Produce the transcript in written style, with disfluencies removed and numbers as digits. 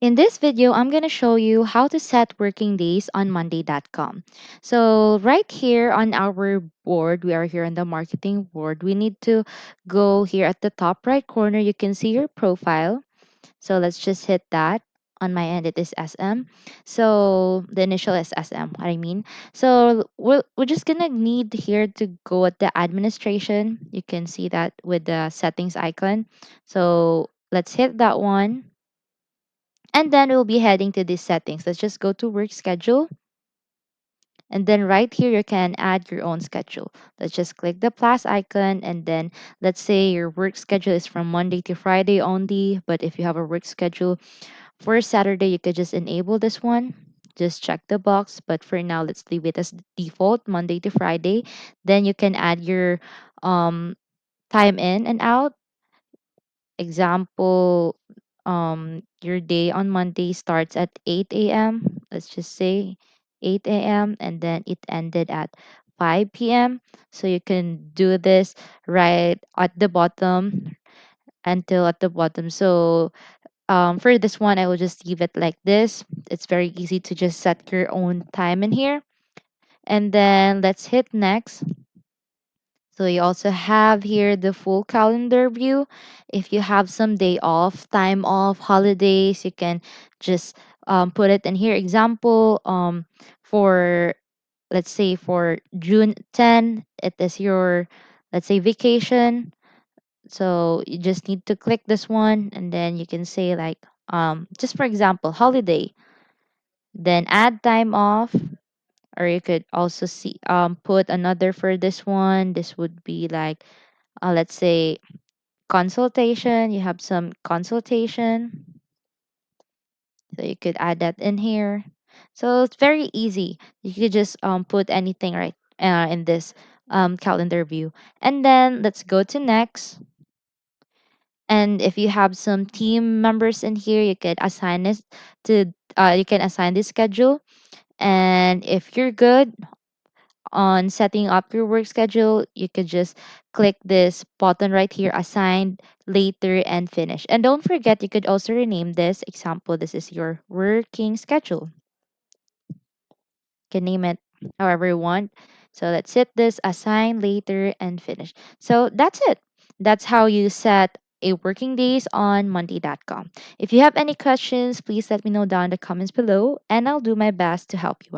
In this video, I'm going to show you how to set working days on Monday.com. So right here on our board, we are here on the marketing board. We need to go here at the top right corner. You can see your profile. So let's just hit that. On my end, it is SM. So the initial is SM, what I mean. So we're just going to need here to go at the administration. You can see that with the settings icon. So let's hit that one, and then we'll be heading to these settings. Let's just go to work schedule. And then right here, you can add your own schedule. Let's just click the plus icon. And then let's say your work schedule is from Monday to Friday only. But if you have a work schedule for Saturday, you could just enable this one. Just check the box. But for now, let's leave it as default, Monday to Friday. Then you can add your um, time in and out. Example, your day on Monday starts at 8 a.m. Let's just say 8 a.m. and then it ended at 5 p.m. So you can do this right at the bottom until at the bottom. So for this one, I will just leave it like this. It's very easy to just set your own time in here. And then let's hit next. So you also have here the full calendar view. If you have some day off, time off, holidays, you can just put it in here. Example, for let's say for June 10, it is your, let's say, vacation. So you just need to click this one, and then you can say like, just for example, holiday, then add time off. Or you could also see put another for this one. This would be like, let's say, consultation. You have some consultation, so you could add that in here. So it's very easy. You could just put anything right in this calendar view. And then let's go to next. And if you have some team members in here, you could assign this to you can assign this schedule. And if you're good on setting up your work schedule, you could just click this button right here, assigned, later, and finish. And don't forget, you could also rename this. Example, this is your working schedule. You can name it however you want. So let's hit this, assign, later, and finish. So that's it. That's how you set a working days on Monday.com. If you have any questions, please let me know down in the comments below, and I'll do my best to help you out.